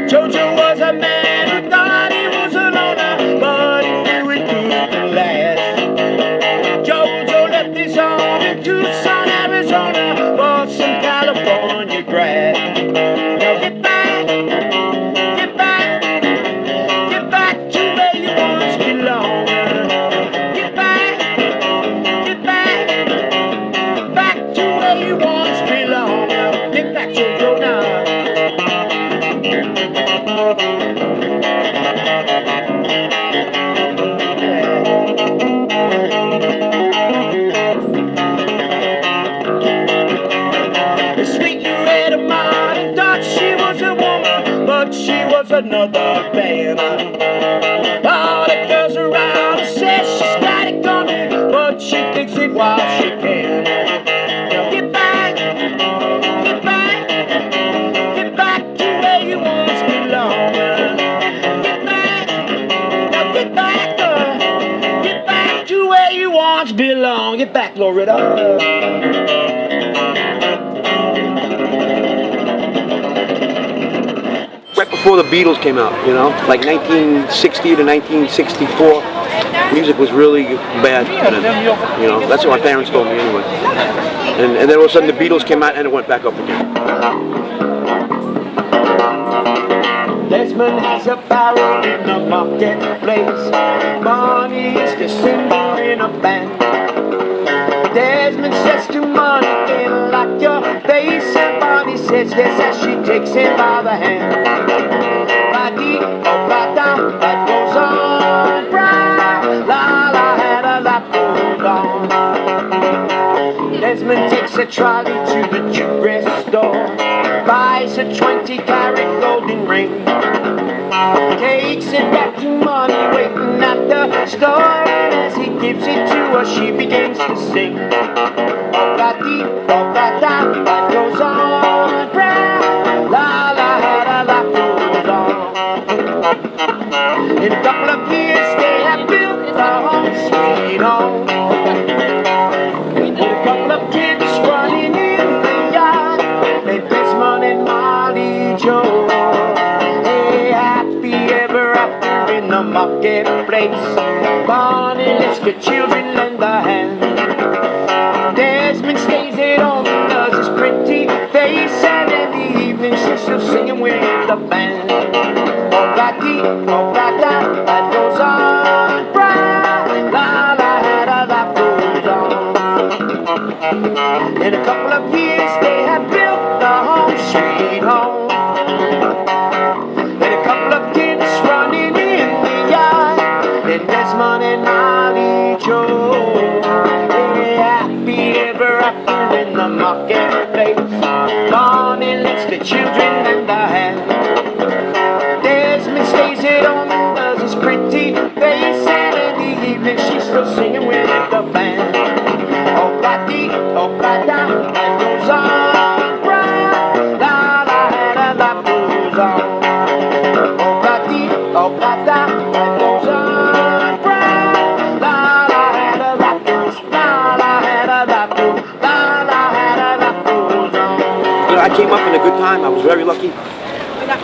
Jojo was a man who thought he was a loner, but he knew it didn't last. Jojo left his home in Tucson, Arizona, for some California grass. Now get back, get back, get back to where you once belonged. Get back, get back, back to where you once belonged. Get back, Jojo, now. She was another band. All the girls around her say she's got it coming, but she thinks it while she can. Now get back, get back, get back to where you once belonged. Get back, now get back to where you once belonged. Get back, Loretta. Right before the Beatles came out, you know, like 1960 to 1964, music was really bad. And, you know, that's what my parents told me anyway. And then all of a sudden the Beatles came out and it went back up again. Desmond has a barrel in the marketplace. Money is the singer in a band. Desmond says to Money, they like your face, and Bonnie says yes as she takes him by the hand. Ba-dee, oh, ba-da, life goes on, bright, la-la, and a life goes on. Desmond takes a trolley to the jewelry store, buys a 20-carat golden ring, takes it back to Money waiting at the store, and as he gives it to her, she begins to sing. Oh-ba-dee, oh-ba-da, life goes on, bright, la-la, and a life goes on. In a couple of years, they have built a home sweet home. With a couple of kids running in the yard, they Desmond and Molly Joe. Hey, happy ever after in the marketplace. Bonnie lets the children lend a hand. Desmond stays at home and does his pretty face, and in the evening she's still singing with the band. Oh-ba-dee, oh-ba-da, life goes on, bright, la-la, life goes on. In a couple of years they have built the home sweet home. And a couple of kids running in the yard, and Desmond and Molly Joe. They're happy ever after in the marketplace. Bonnie lets the children lend a hand. Desmond stays at home and does his pretty face, and in the evening she's still singing with the band. Oh-ba-dee, oh-ba-da, life goes on, bright, la-la, and life goes on. Oh-ba-dee, oh-ba-da, life goes on, bright, la-la, and life goes, la-la, and life goes, la-la, and life goes on. You know, I came up in a good time. I was very lucky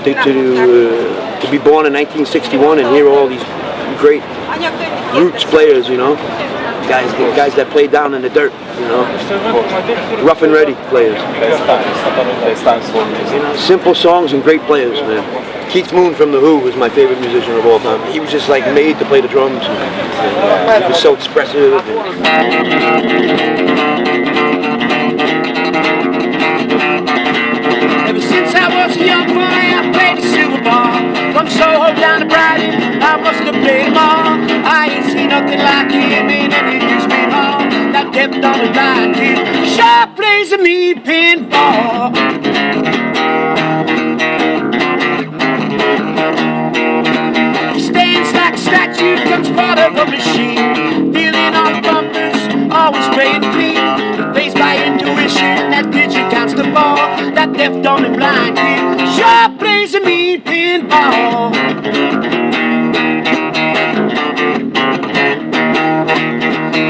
to be born in 1961 and hear all these great roots players, you know, guys that played down in the dirt, you know, rough and ready players. You know, simple songs and great players, man. Keith Moon from The Who was my favorite musician of all time. He was just like made to play the drums. He was so expressive. Ever since I was a young boy, I played the silver ball. From Soho down to Brighton, I must have played them all. I ain't seen nothing like him in any amusement hall. That kept on the line kid sure plays a mean pinball. He stands like a statue, comes part of a machine, feeling all the bumpers, always playing clean. He plays by intuition, that pitcher counts the ball. That deaf, dumb, and blind kid sure plays a mean pinball.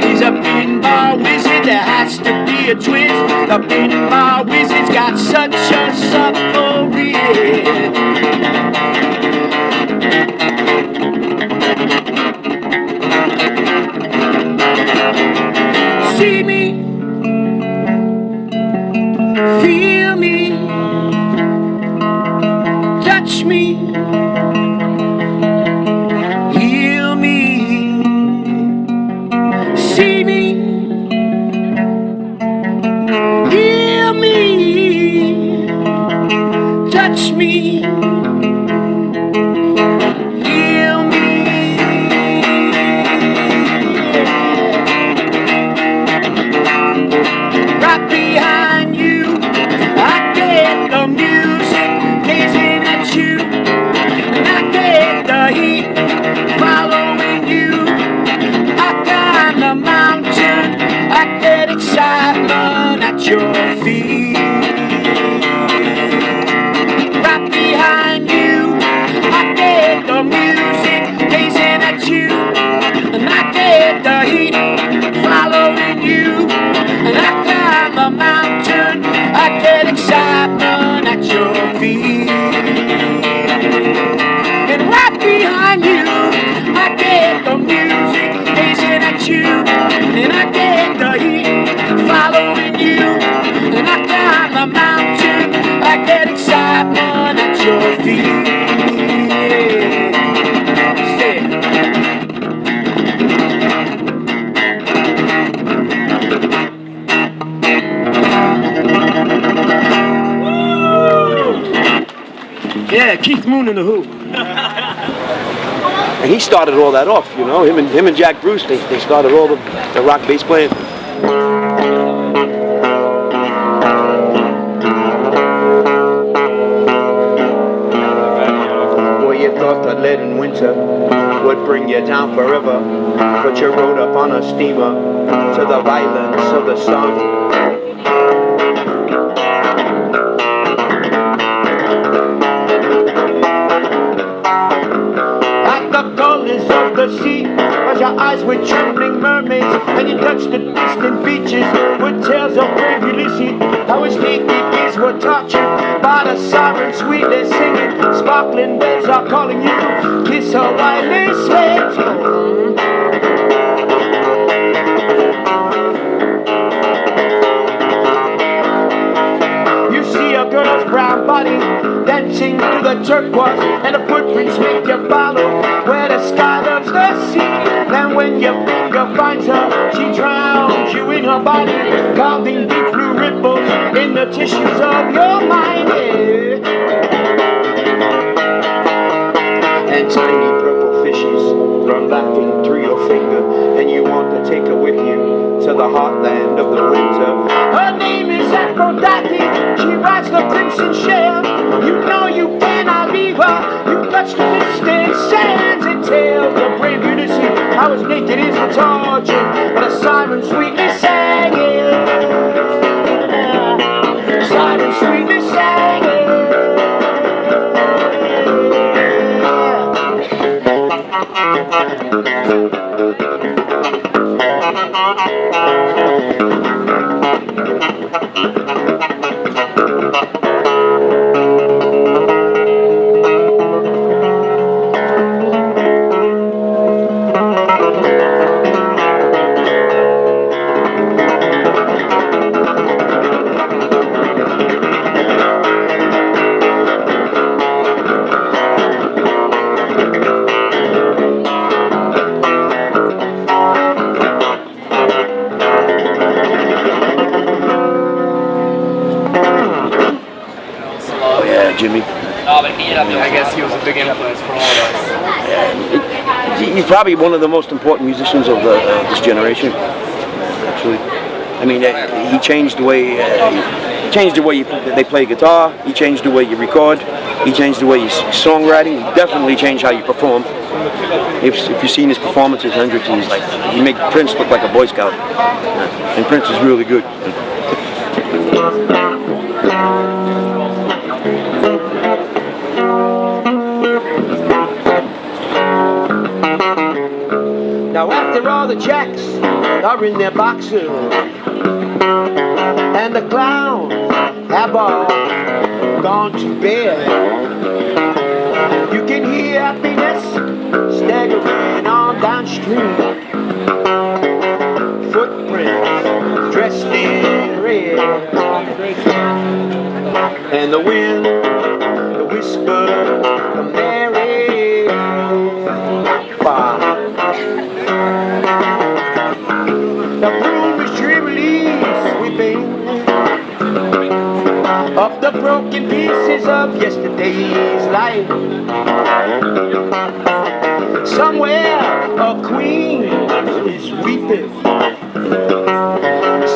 He's a pinball wizard, there has to be a twist. The pinball wizard's got such a subtle wrist. touch me, heal me, see me, heal me, touch me, heal me. Right behind you, I get the music gazing at you, and I get the heat following you. I climb the mountain, I get excitement at your feet. Right behind you, I get the music gazing at you, and I get the heat following you. And I climb the mountain, I get excitement at your feet. And right behind you, I get the music gazing at you, and I get the heat following you. And I climb the mountain, I get excitement at your feet. Yeah, Keith Moon and the Who. And he started all that off, you know. Him and Jack Bruce, they started all the rock bass playing. Boy, you thought that lead in winter would bring you down forever, but you rode up on a steamer to the violence of the sun. Of the sea, as your eyes were trembling mermaids, and you touched the distant beaches with tales of brave Ulysses. How his naked ears were tortured by the siren sweetly singing. Sparkling waves are calling you, kiss her while they slept. You see a girl's brown body dancing through the turquoise, and the footprints make you follow where the sky loves the sea. Then when your finger finds her, she drowns you in her body, carving deep blue ripples in the tissues of your mind. Yeah. And tiny purple fishes run laughing through your finger, and you want to take her with you to the heartland of the winter. Her name is Aphrodite, she rides the crimson shell. You know you cannot leave her, you touch the distant sands. It tells the brave Ulysses how his naked is the torture, but a siren sweetly sang it. Siren sweetly sang it. Jimmy. I guess he was a big influence for all of us. He's probably one of the most important musicians of this generation. Actually, I mean, he changed the way they play guitar. He changed the way you record. He changed the way you songwriting. He definitely changed how you perform. If you've seen his performances, Hendrix, he made Prince look like a Boy Scout, and Prince is really good. Now after all the jacks are in their boxes, and the clowns have all gone to bed, you can hear happiness staggering on downstream. Footprints dressed in red, and the wind, the whisper the merry bar. The broom is dreamily sweeping up the broken pieces of yesterday's life. Somewhere a queen is weeping.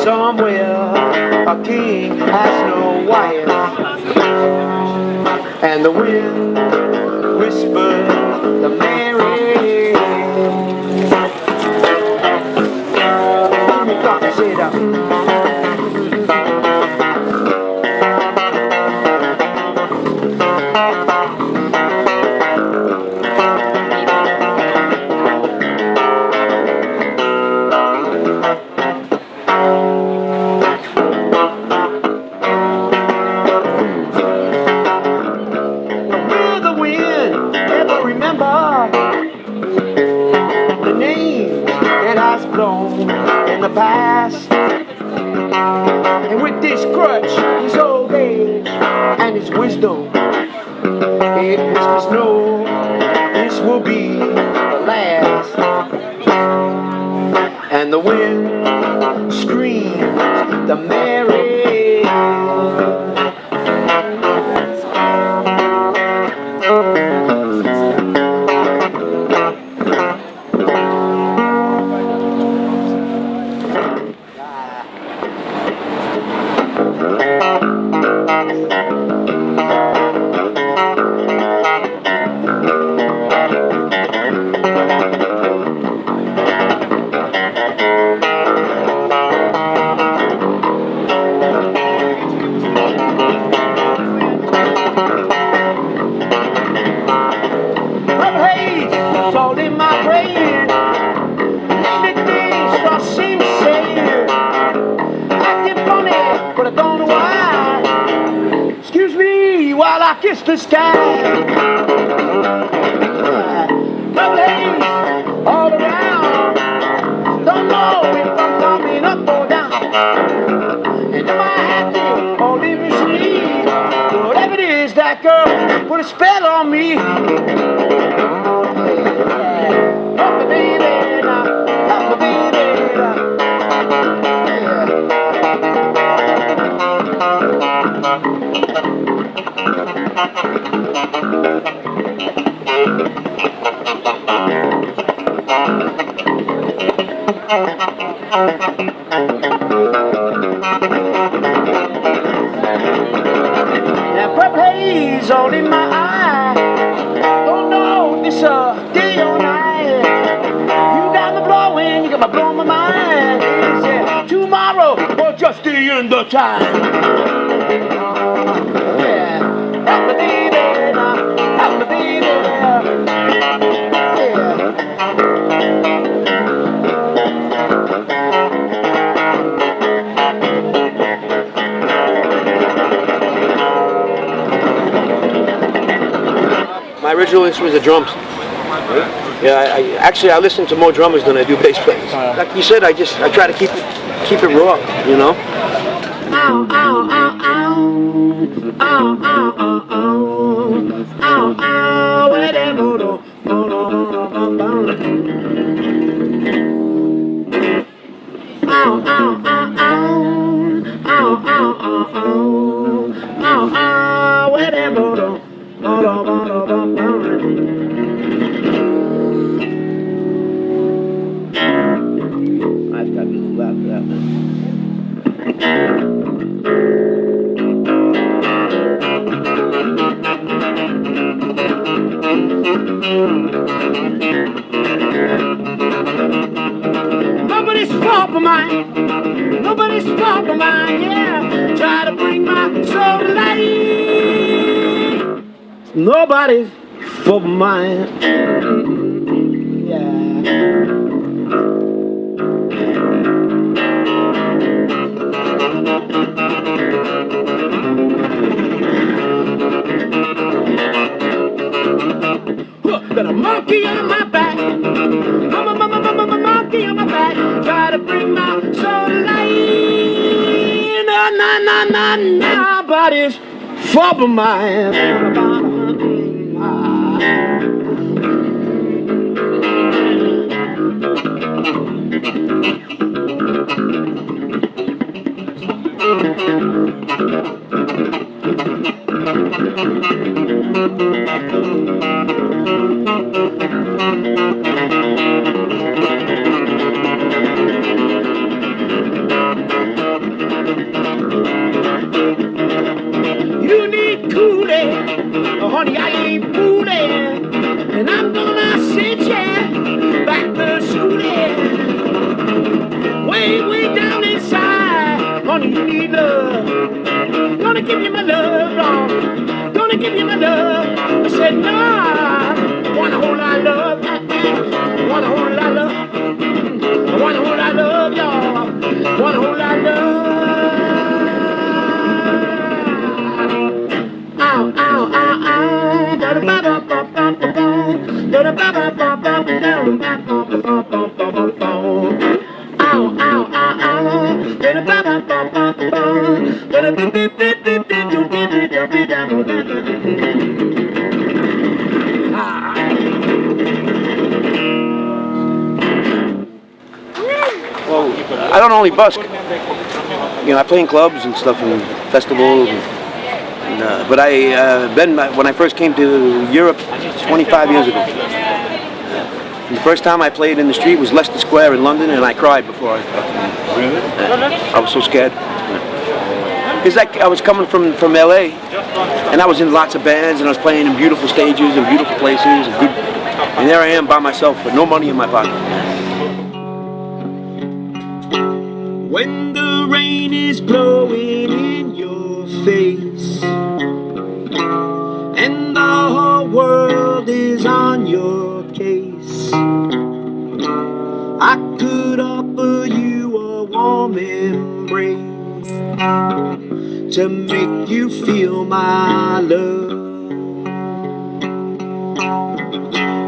Somewhere a king has no wife. And the wind whispers the merry. Let me talk and say that. In the past, and with this crutch, his old age, and his wisdom, it whispers no, this will be the last. And the wind screams the merry. Kiss the sky. Double haze all around. Don't know if I'm coming up or down. And am I happy or living sleep? Whatever it is, that girl put a spell on me. Help me, baby, now. Help me, baby, now. Now purple haze all in my eye. Don't know this day or night. You got me blowing, you got me blowing my mind. Is it tomorrow or just the end of time? Yeah, help me baby now, help me baby. My original instrument is the drums. Yeah, I listen to more drummers than I do bass players. Like you said, I try to keep it raw, you know. Ow, ow, ow, ow. Ow, ow, ow, ow. Ow, ow, whatever. Ow, ow, ow, ow. Ow, ow, ow, ow. Ow, ow, whatever. I've got to be loud for that one. Nobody's fault but mine. Nobody's fault but mine, yeah. Try to bring my soul to life. Nobody's fault but mine. Yeah. Got a monkey on my back, monkey on my back, try to bring my soul to life. Nobody's fault but mine. You need cooling, oh, honey, I ain't fooling, and I'm gonna send you back to schooling. Way, way down inside, honey, you need love. Gonna give you my love, Lord. Gonna give you my love. I said, nah, want a whole lot of love. Want a whole lot of love. I want a whole lot of love, y'all. Want a whole lot of love. Ow, ow, ow, ow. Ow, ow, ow, ow. Well, I don't only busk. You know, I play in clubs and stuff and festivals. But when I first came to Europe 25 years ago. The first time I played in the street was Leicester Square in London, and I cried before I was so scared. Because I was coming from LA, and I was in lots of bands, and I was playing in beautiful stages and beautiful places, and there I am by myself with no money in my pocket. When the rain is blowing in your face, and the whole world is on your case, I could offer you a warm embrace to make you feel my love.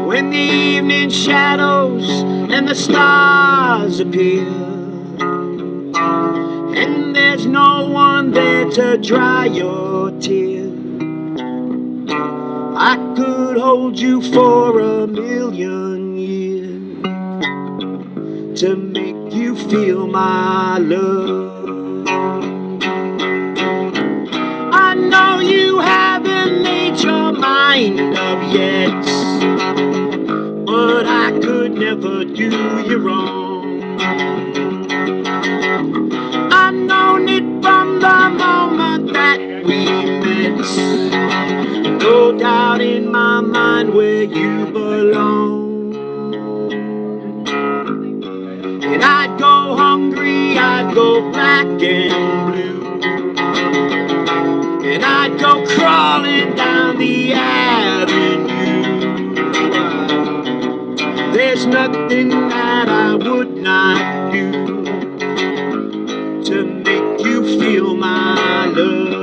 When the evening shadows and the stars appear, and there's no one there to dry your tears, I could hold you for a million years to make you feel my love. I know you haven't made your mind up yet, but I could never do you wrong. I've known it from the moment that we met. No doubt in my mind where you belong. And I'd go hungry, I'd go black and blue, and I'd go crawling down the avenue. There's nothing that I would not do to make you feel my love.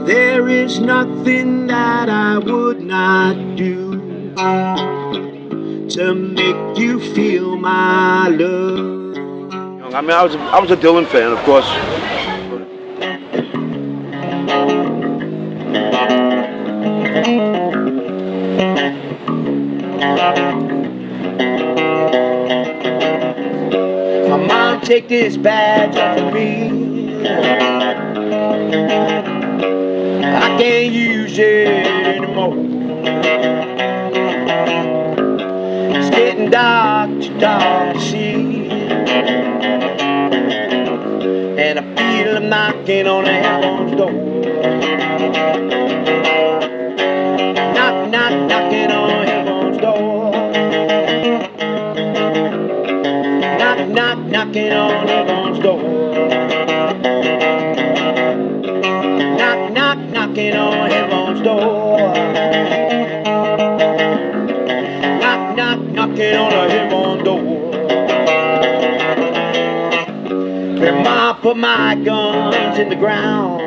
There is nothing that I would not do to make you feel my love. I mean, I was a Dylan fan, of course. Come on, take this badge off of me. I can't use it anymore. It's getting dark, too dark to see, and I feel them knocking on heaven's door. Knock, knock, knocking on heaven's door. Knock, knock, knocking on heaven's door. Knock, knock, knocking on heaven's door. Knock, knock, knocking on a heaven's door. Grandma put my guns in the ground.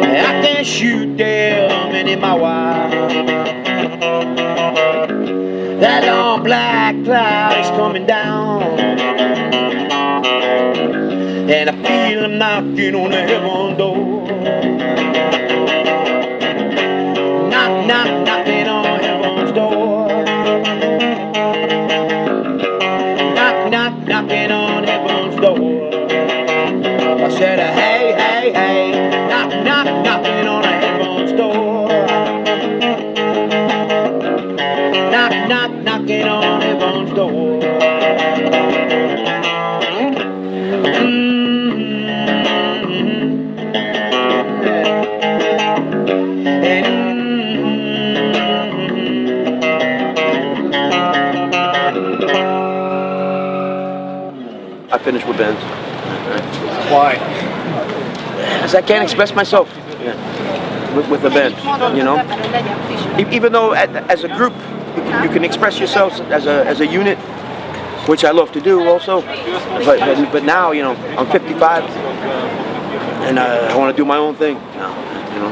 I can't shoot them anymore. That long black cloud is coming down, and I feel them knocking on the heaven door. Knock, knock, knocking on heaven's door. Knock, knock, knocking on heaven's door. I said, hey, hey, hey. knocking on everyone's door. Knock, knock, knocking on everyone's door. I finished with bands. Why? Because I can't express myself with a band, you know. Even though as a group you can express yourselves as a unit, which I love to do also. But now, you know, I'm 55 and I want to do my own thing now, you know.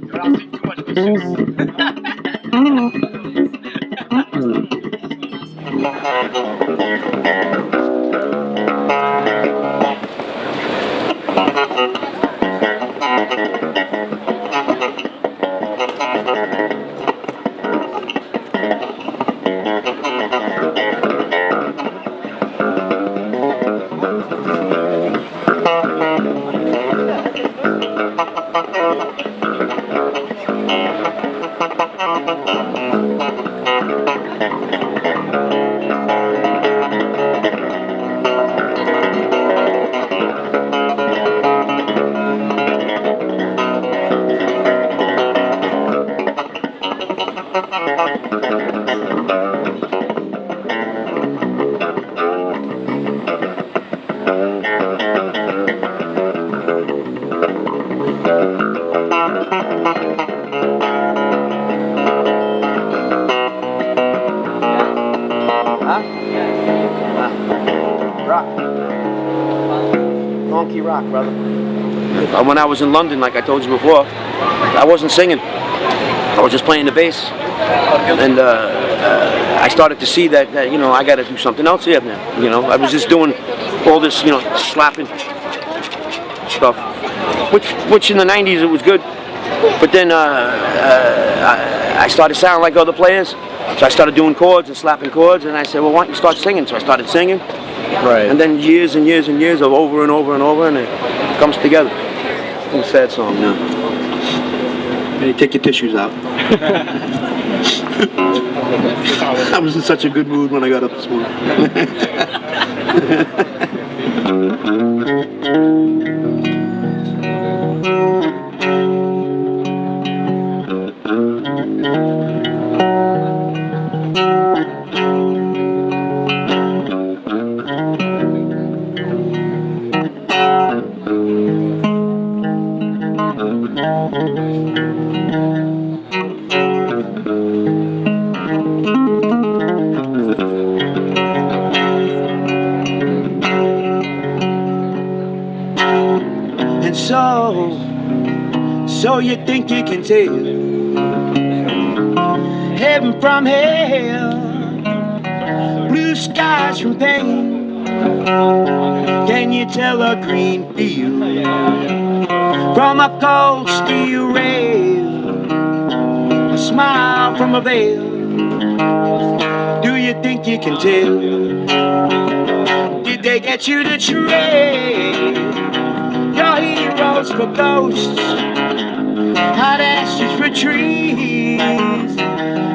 You're asking too much questions. Rock, brother. When I was in London, like I told you before, I wasn't singing. I was just playing the bass, and I started to see that you know, I got to do something else here now. You know, I was just doing all this, you know, slapping stuff, which in the '90s it was good, but then I started sounding like other players, so I started doing chords and slapping chords, and I said, well, why don't you start singing? So I started singing. Right. And then years and years and years of over and over and over, and it comes together. It's a sad song now. Hey, take your tissues out. I was in such a good mood when I got up this morning. And so you think you can tell heaven from hell, blue skies from pain? Can you tell a green field from a cold steel rail, a smile from a veil? Do you think you can tell? Did they get you to trade your heroes for ghosts, hot ashes for trees,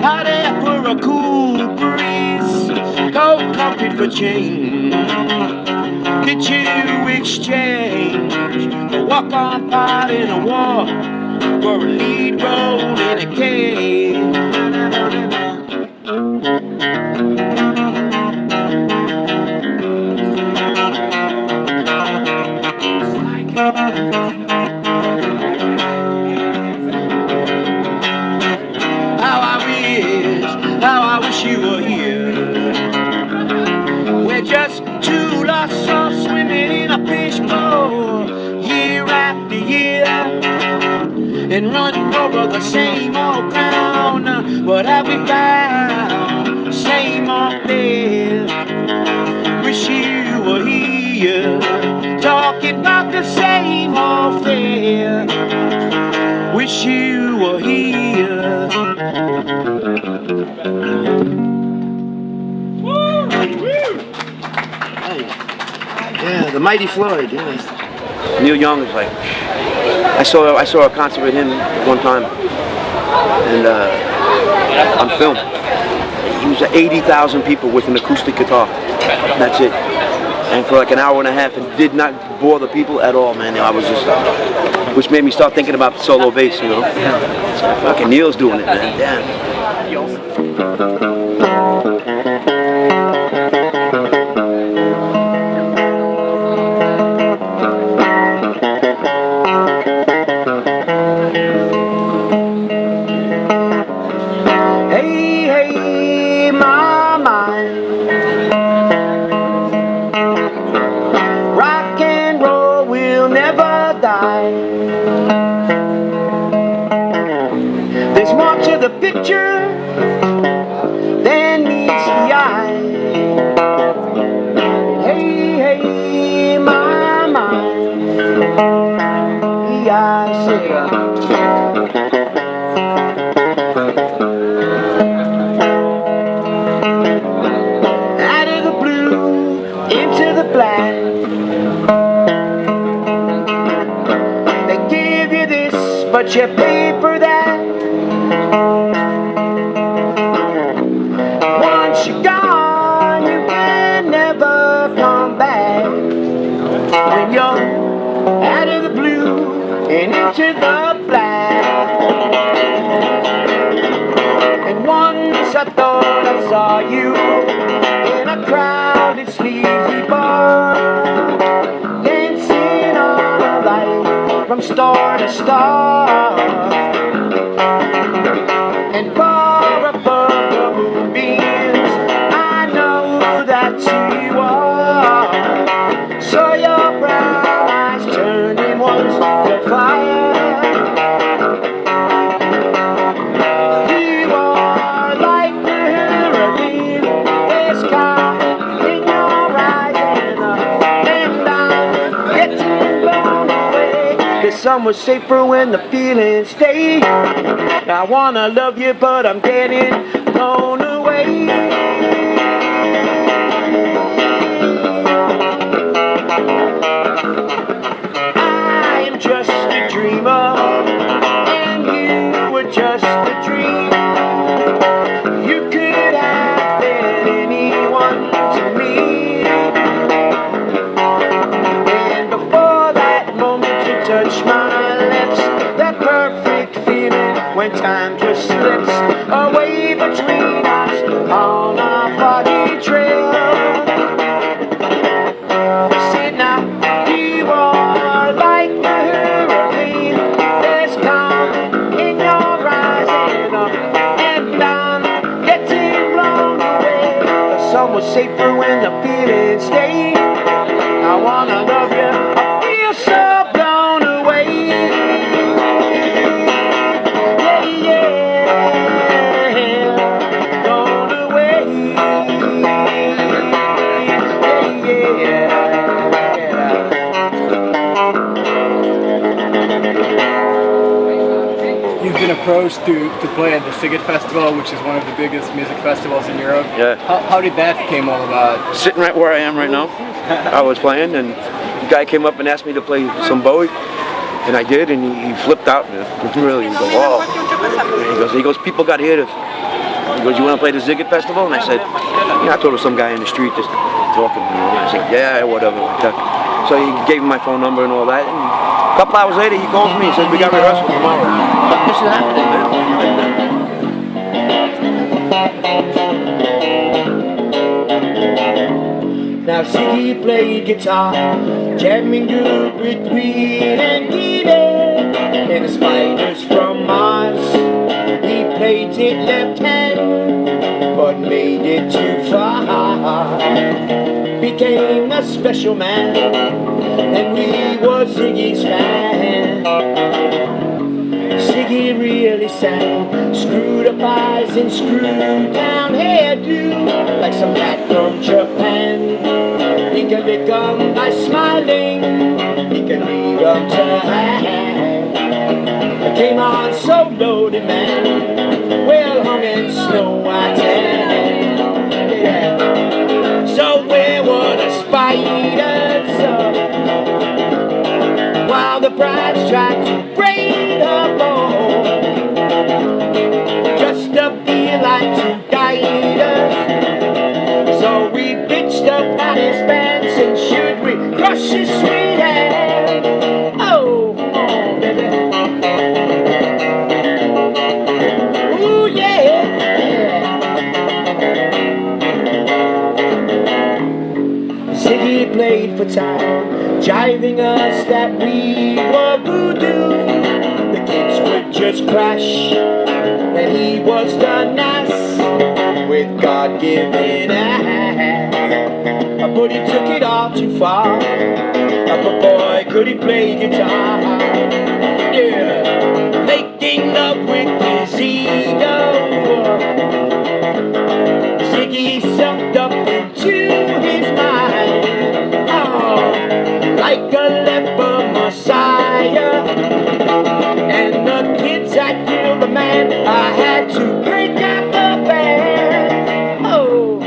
hot air for a cool breeze, cold comfort for change? Did you exchange a walk-on part in a war for a lead role in a cave? How I wish you were here. We're just two lost souls swimming in a fishbowl, year after year, and running over the same old ground. What have we found? Same old bed. Wish you were here, talking about the same old fare. Wish you were here. Yeah, the Mighty Floyd. Yeah. Neil Young is like, I saw a concert with him one time, and on film. He was at 80,000 people with an acoustic guitar. That's it. And for like an hour and a half, it did not bore the people at all, man. I was just, which made me start thinking about solo bass, you know. So fucking Neil's doing it, man. Damn. There's more to the picture than meets the eye. Hey, hey, my mind. Yeah, I said, out of the blue, into the black. They give you this, but you pay for that. Once you're gone, you can never come back. When you're out of the blue and into the black. And once I thought I saw you in a crowded sleazy bar, dancing on a light from star to star. And far above the moonbeams, I know that's who you are. Saw your brown eyes turning once to fire. You are like the hurricane, there's calm in your eyes, and I'm getting blown away. The sun was safer when the feelings stayed. I wanna love you, but I'm getting blown away. I am just a dreamer, and you were just a dream. You could have been anyone to me. And before that moment you touched my lips, that perfect feeling when time just slips away between us on our foggy trail. Sit now, you are like the hurricane. There's calm in your eyes, and I'm getting blown away. The sun was safer when the feeling stayed. I wanna love you, I feel so blown away. You've been approached to play at the Sziget Festival, which is one of the biggest music festivals in Europe. Yeah. How did that came all about? Sitting right where I am right now. I was playing, and the guy came up and asked me to play some Bowie, and I did, and he flipped out. Really, he goes, "Oh!" And he goes, "People got here to." He goes, "You want to play the Sziget Festival?" And I said, "Yeah." I told her some guy in the street just talking. And I said, "Yeah, whatever." So he gave me my phone number and all that. And a couple hours later, he calls me and says, "We got rehearsal tomorrow." This is happening, man. Now Ziggy played guitar, jamming good with Green and Guinea, and the Spiders from Mars. He played it left hand, but made it too far. Became a special man, and we was Ziggy's fan. Ziggy really sang, screwed up eyes and screwed down hairdo, like some cat from Japan. He can become by smiling, he can lead up to hand. Came on so loaded, man, well hung in snow. brides tried to braid her bow, just to be like to guide us. So we bitched about his pants and should we crush his sweet hair? Oh, baby. Ooh, yeah. Ziggy played for time, jiving us that we were voodoo. The kids would just crash, and he was the nice with God-given ass. But he took it all too far. But boy, could he play guitar. Yeah, making love with his ego. Ziggy sucked up into his mind, oh, like a leper messiah. And the kids had killed the man. I had to break out the band. Oh,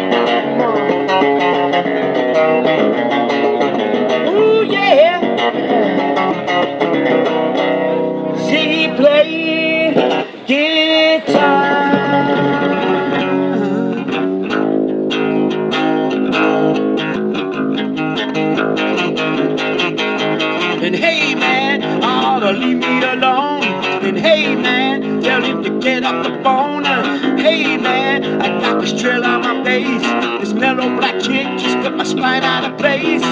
ooh yeah. Ziggy played guitar. And hey man, ought to leave me alone. And hey man, tell him to get off the phone. Hey man, I got this trail on my face. This mellow black chick just put my spine out of place.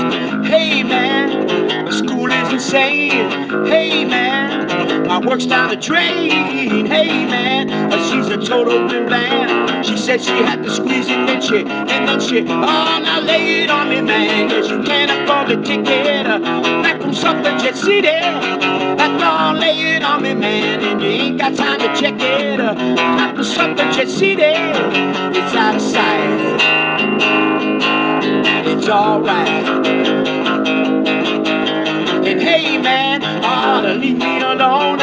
Hey man, my school is insane. Hey man, my work's down the drain. Hey man, she's a total bland. She said she had to squeeze it and then she, oh now lay it on me man, 'cause you can't afford the ticket back from Suffragette City. That's all, lay it on me man, and you ain't got time to check it back from Suffragette City. It's out of sight, it's alright. And hey man, ought to leave me alone.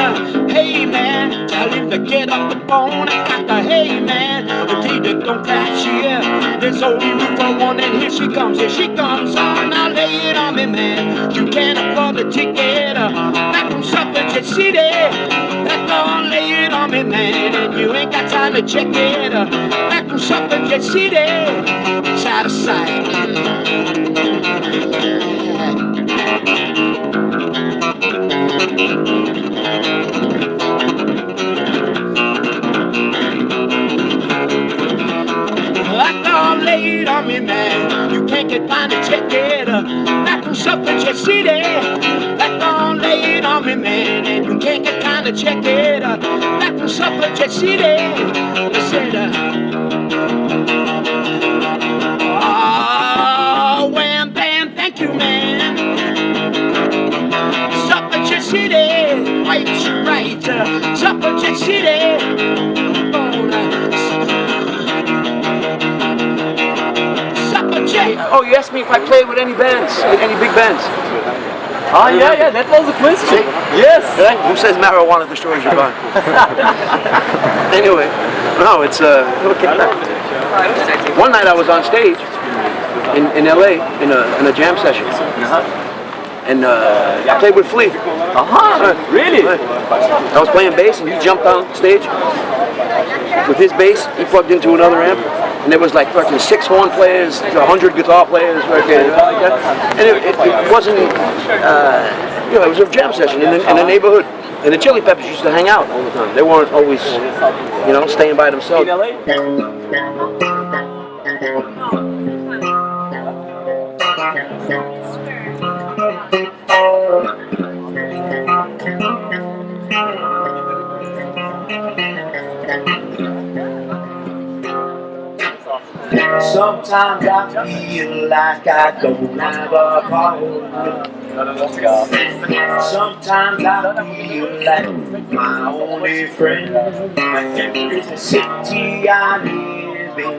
Hey man, tell him to get off the phone. I got the hey man, the day that don't crash here. There's only room for one, and here she comes on. Now lay it on me man, you can't afford the ticket back from Suffragette City. That's all, lay it on me man, and you ain't got time to check it back from Suffragette City. It's out of sight. Like all laid on me, man. You can't get by to check it back from Suffragette City. Like all laid on me, man. And you can't get time to check it back from Suffragette City. Listen, oh, wham, bam, thank you, man. Suffragette City, right, Suffragette City. Oh, you asked me if I played with any bands, any big bands. Ah, yeah, that was the question. Yes. Right? Who says marijuana destroys your body? Anyway, no, it's okay. One night I was on stage in LA in a jam session, and I played with Flea. Really? I was playing bass, and he jumped on stage with his bass. He plugged into another amp. And there was like fucking 6 horn players, 100 guitar players, like that. And it wasn't, it was a jam session in the neighborhood. And the Chili Peppers used to hang out all the time. They weren't always, staying by themselves. In LA? Sometimes I feel like I don't have a partner. Sometimes I feel like my only friend is the city I live in,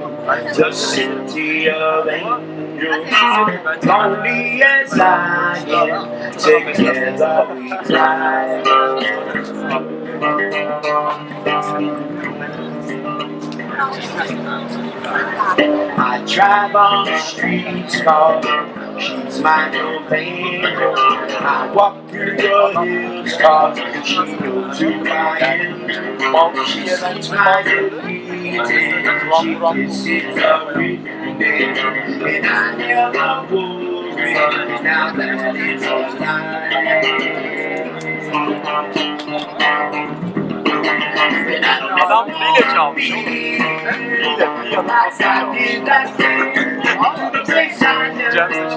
the city of angels. Lonely as I am, together we cry. I drive on the streets called she's my companion. I walk through the hills, cause she knows who I am. She sees my defeat and she kisses the weekend. And I never worry, now that it's all Adam file çalmış. Cem seçti.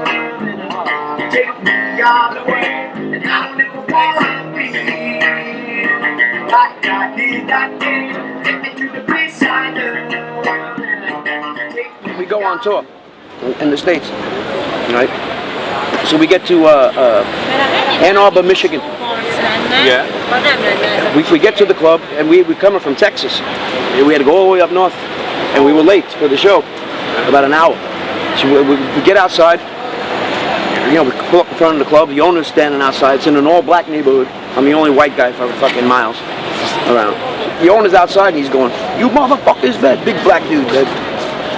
Take me all the way, and I don't ever wanna be like I did that day. Take me to the place I know. We go on tour in the States, right? So we get to Ann Arbor, Michigan. Yeah. We get to the club, and we coming from Texas. And we had to go all the way up north, and we were late for the show, about an hour. So we get outside. You know, we pull up in front of the club. The owner's standing outside. It's in an all-black neighborhood. I'm the only white guy for fucking miles around. The owner's outside, and he's going, "You motherfuckers, that big black dude, that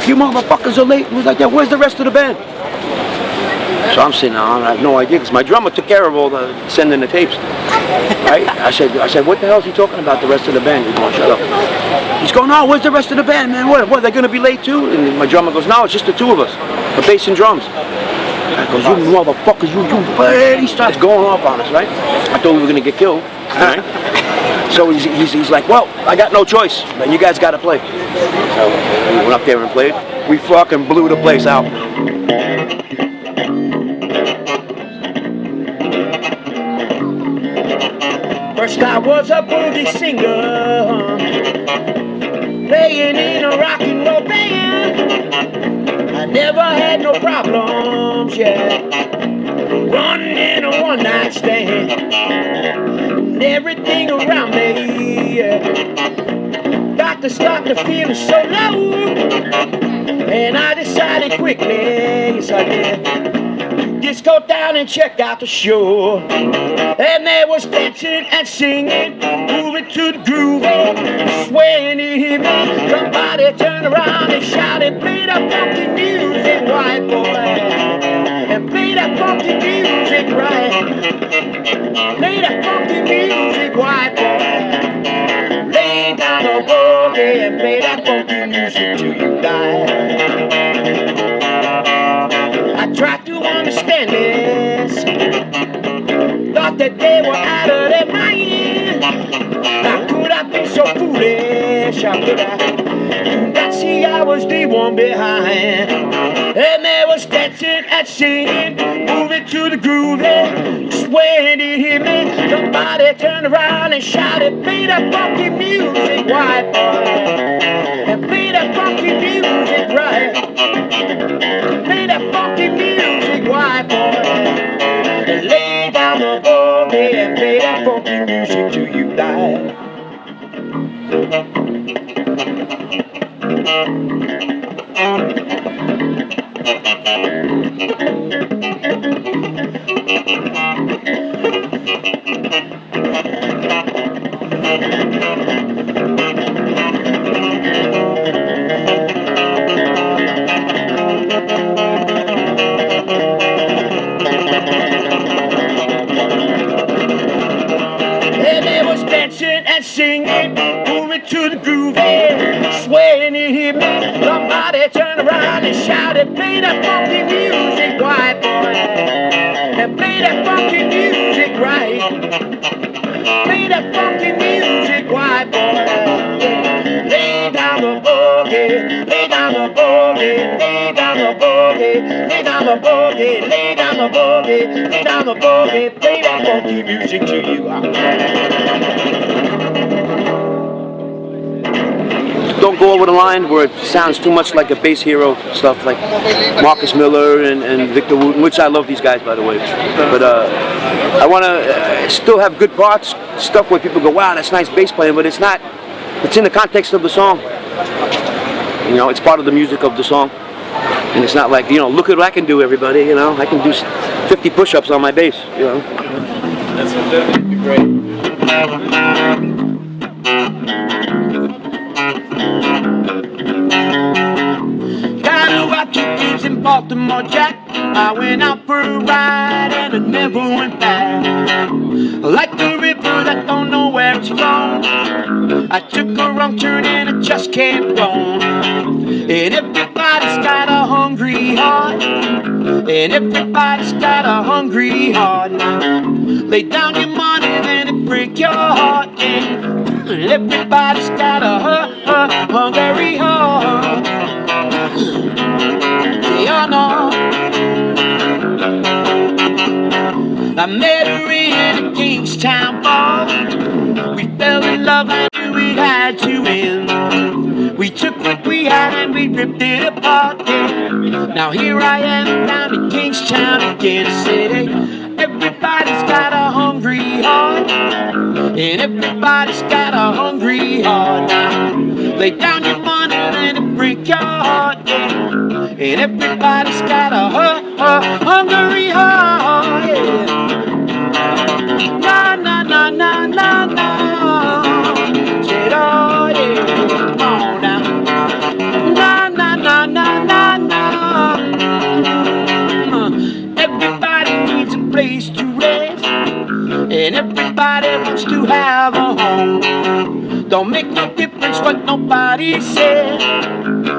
you motherfuckers are late." He's like, "Yeah, where's the rest of the band?" So I'm sitting down, I have no idea, because my drummer took care of all the sending the tapes. Right? I said, "What the hell is he talking about, the rest of the band?" He's going, "Shut up." He's going, "No, where's the rest of the band, man? What, they're going to be late too?" And my drummer goes, "No, it's just the two of us, the bass and drums." I goes, "You motherfuckers, you," he starts going off on us, right? I thought we were going to get killed, right? So he's like, "Well, I got no choice, man, you guys got to play." So we went up there and played. We fucking blew the place out. First I was a boogie singer, playing in a rock and roll band. I never had no problems, yeah, running a one-night stand. And everything around me, yeah, got to start to feel so low. And I decided quickly, yes I did, just go down and check out the show. And there was dancing and singing, moving to the groove, swaying to him. Somebody turned around and shouted, "Play that funky music, white boy, and play that funky music right. Play that funky music, white boy. Lay down a boogie and play that funky music till you die." I tried to understand this, thought that they were out of their mind. How could I be so foolish? How could I not see I was the one behind? And there was dancing and singing, moving to the groove, swaying to hear me. Somebody turned around and shouted, "Play that funky music, white boy, and play that funky music right. Play that funky music, white boy, and lay down the boogie and play that funky music till you die." And singing, moving to the groove, swaying to him. Somebody turned around and shouted, "Play that funky music, white boy, and play that funky music right. Play that funky music, white boy. Lay down the boogie, lay down the boogie, lay down the boogie, lay down the boogie, lay down the boogie, lay down the boogie, play that funky music to you." Don't go over the line where it sounds too much like a bass hero stuff, like Marcus Miller and Victor Wooten, which I love these guys, by the way. But I want to still have good parts, stuff where people go, "Wow, that's nice bass playing," but it's not. It's in the context of the song. You know, it's part of the music of the song. And it's not like, you know, "Look at what I can do, everybody." You know, I can do 50 push-ups on my bass. You know. That's great. Got a rocket gives in Baltimore, Jack. I went out for a ride and I never went back. Like the river that don't know where it's from, I took a wrong turn and I just kept going. And everybody's got a hungry heart, and everybody's got a hungry heart. Lay down your money and it break your heart, yeah. Everybody's got a hungry heart. Yeah, no. I met her in a Kingstown bar. We fell in love and knew we had to end. We took what we had and we ripped it apart, yeah. Now here I am down in Kingstown again. I said, hey, everybody's got a hungry heart, and everybody's got a hungry heart. Now lay down your money and it break your heart, yeah. And everybody's got a hungry heart, yeah. Na na na na na na. Said, oh yeah, come on now. Na na na na na na. Everybody needs a place to rest, and everybody wants to have a home. Don't make no difference what nobody said.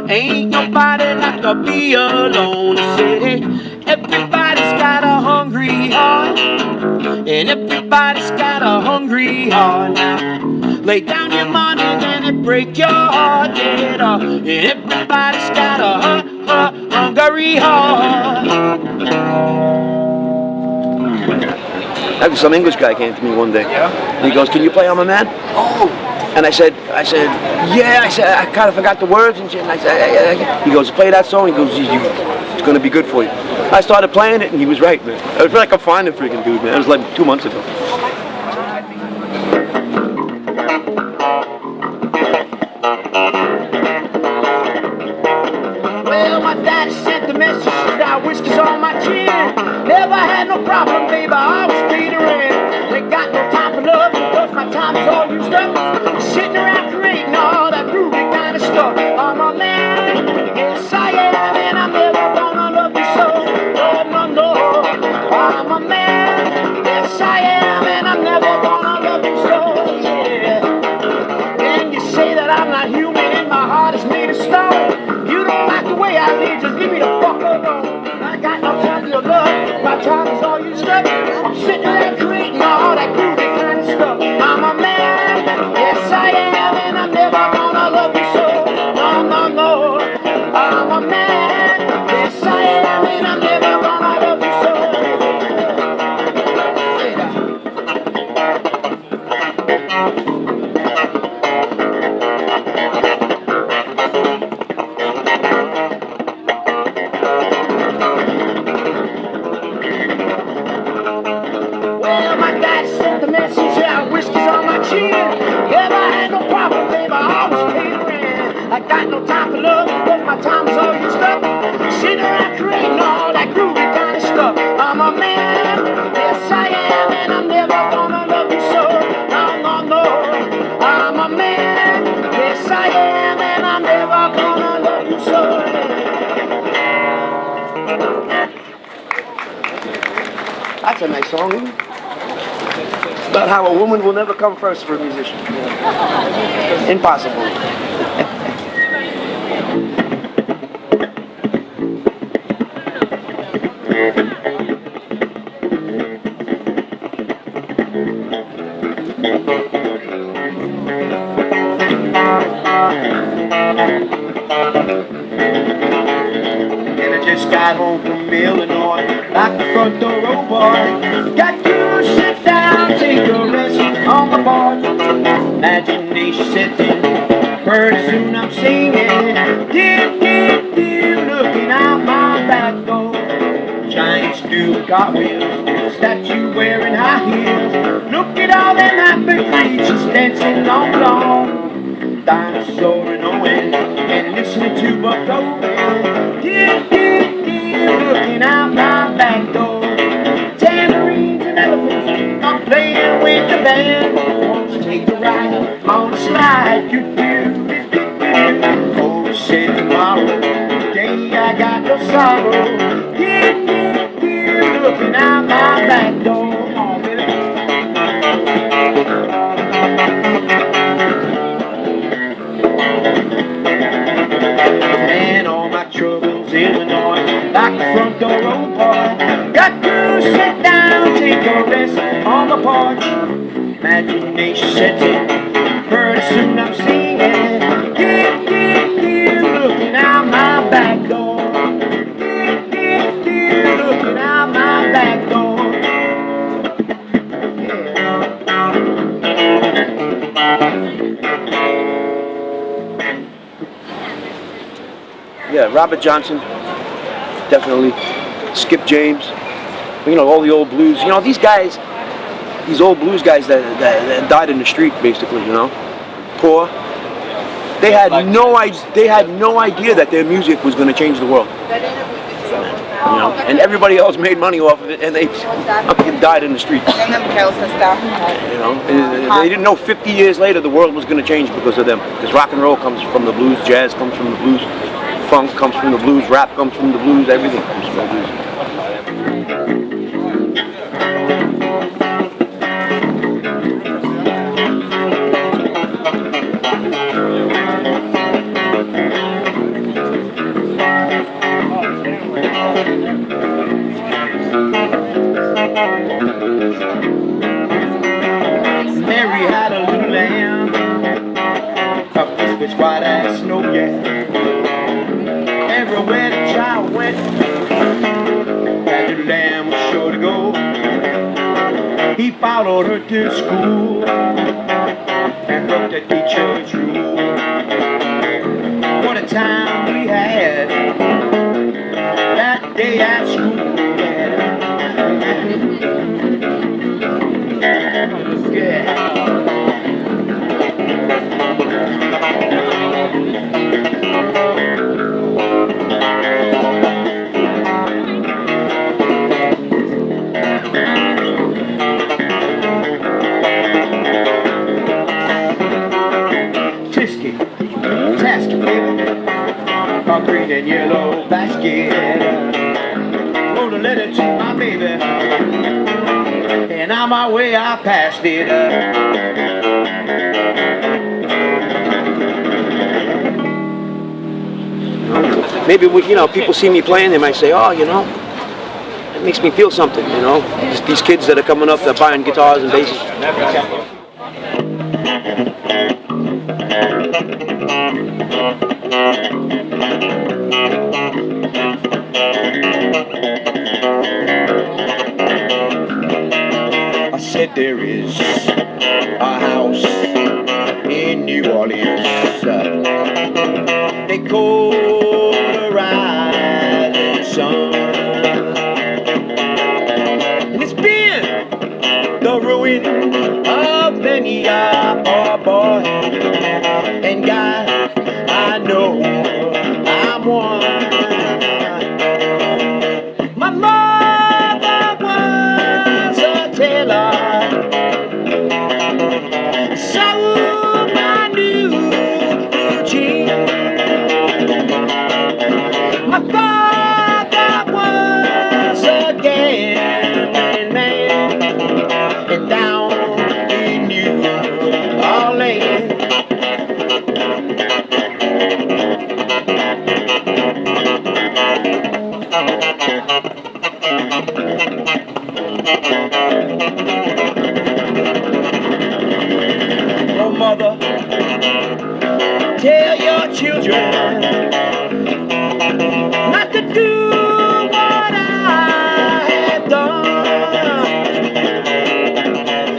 Ain't nobody like to be alone. I said, hey, everybody's got a hungry heart, and everybody's got a hungry heart. Now lay down your money and it break your heart, yeah. And everybody's got a hungry heart. Some English guy came to me one day. And he goes, "Can you play I'm a Man?" Oh. And I said, yeah. I said, I kind of forgot the words and shit. And I said, he goes, "Play that song." He goes, "It's gonna be good for you." I started playing it, and he was right, man. I feel like I'm finding freaking dude, man. It was like 2 months ago. Well, my daddy sent the message that whiskey's on my chin. Never had no problem, baby, I always paid the rent. Ain't got no time for love, because my time is all used up. Sitting around creating all that groovy kind of stuff. I'm a man, yes I am, and I'm never gonna love you so. No, no, no. I'm a man, yes I am, and I'm never gonna love you so. Yeah. And you say that I'm not human and my heart is made of stone. You don't like the way I live, just leave me the fuck alone. I got no time for your love, my time is all used up. I'm sitting there creating all that groovy kind of stuff. I'm a man, yes I am, and I'm never gonna love you so. No, no, no. I'm a man, yes I am, and I'm never gonna love you so. Well, my dad sent the message, yeah, whiskey's on my chin. Never had no problem, baby, I always paid the rent. I got no time for love, because my time is all used up. Sitting around creating all that groovy kind of stuff. I'm a man, yes I am, and I'm never gonna love you so. No, no, no. I'm a man, yes I am, and I'm never gonna love you so. That's a nice song, isn't it? About how a woman will never come first for a musician. Impossible. And I just got home from Illinois, like the front door, oh boy. Got to sit down, take a rest on my porch. Imagination sets in, pretty soon I'm singing. Dip, looking out my back door. Giants do cartwheels, statue wearing high heels. Look at all them happy creatures dancing on the lawn. Dinosaur and Owen, and listening to Buck Owen. Dip, looking out my back door. Tambourines and elephants, I'm playing with the band. Won't you take a ride on a slide? Do. Oh, say tomorrow, today I got no sorrow. Dip, Illinois, like the front door old boy. Got to sit down, take a rest on the porch. Imagination sets in, pretty soon I'm singing. Looking out my back door. Looking out my back door. Yeah, Robert Johnson, definitely. Skip James, you know, all the old blues. You know, these guys, these old blues guys that died in the street, basically. You know, poor. They had no idea that their music was going to change the world. You know, and everybody else made money off of it, and they fucking died in the streets. You know, and they didn't know 50 years later the world was going to change because of them. Because rock and roll comes from the blues, jazz comes from the blues, funk comes from the blues, rap comes from the blues, everything comes from the blues. Mary had a little lamb, puffed with white as snow, yeah. Everywhere the child went, that little lamb was sure to go. He followed her to school and looked at teacher's rule. What a time we had that day at school. Green and yellow basket, wrote a letter to my baby, and on my way I passed it. Maybe you know, people see me playing, they might say, "Oh, you know, it makes me feel something." You know, these kids that are coming up, that are buying guitars and basses. I said there is a house in New Orleans. They call the rising sun, and it's been the ruin of many a poor boy. And God, I know I'm one. My mother was a tailor, sewed my new jeans. My father was a gambling man, and down in New Orleans. Oh, mother, tell your children not to do what I have done.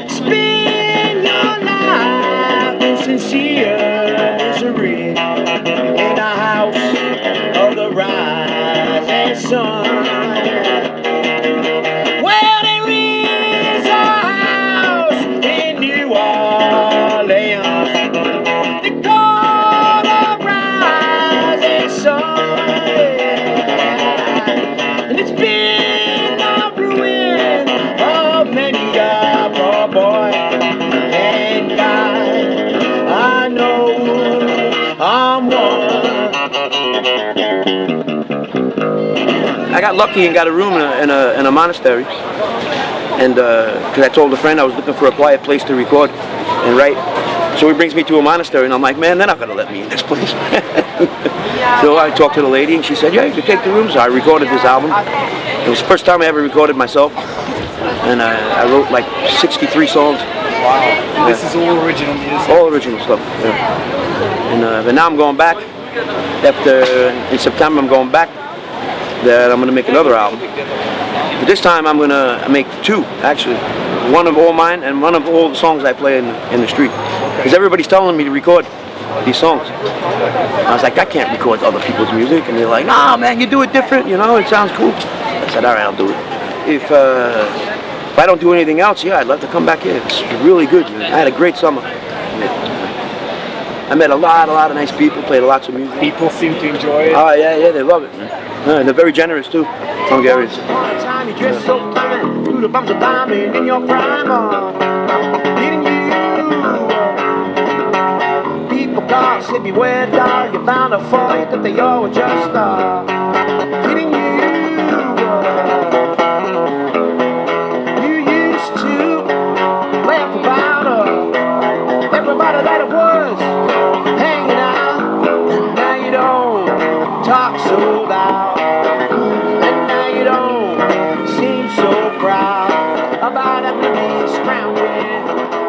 Spend your life in sincere misery in a house of the rising sun. Well, there is a house in New Orleans. They call the rising sun, and it's been the ruin of many a poor boy. And God, I know I'm one. I got lucky and got a room in a monastery, and because I told a friend I was looking for a quiet place to record and write, so he brings me to a monastery, and I'm like, man, they're not gonna let me in this place. So I talked to the lady and she said, yeah, you can take the room. So I recorded this album. It was the first time I ever recorded myself. And I wrote like 63 songs. Wow. This is all original music? All original stuff, yeah. And now I'm going back. In September I'm going back. Then I'm going to make another album. But this time I'm going to make two, actually. One of all mine and one of all the songs I play in the street. Because everybody's telling me to record these songs. I was like, I can't record other people's music. And they're like, nah, man, you do it different, you know, it sounds cool. I said, all right, I'll do it. If I don't do anything else, yeah, I'd love to come back here. It's really good. I had a great summer. I met a lot of nice people, played lots of music. People seem to enjoy it? Oh, yeah, they love it, man. And they're very generous, too, Hungarians. You dress so fine, through the bumps of diamond in your prime. Didn't you? People gossip, beware, dog. You found a fight that they all were just kidding you. You used to laugh about everybody that it was hanging out, and now you don't talk so loud, and now you don't seem so proud about everything scrounging.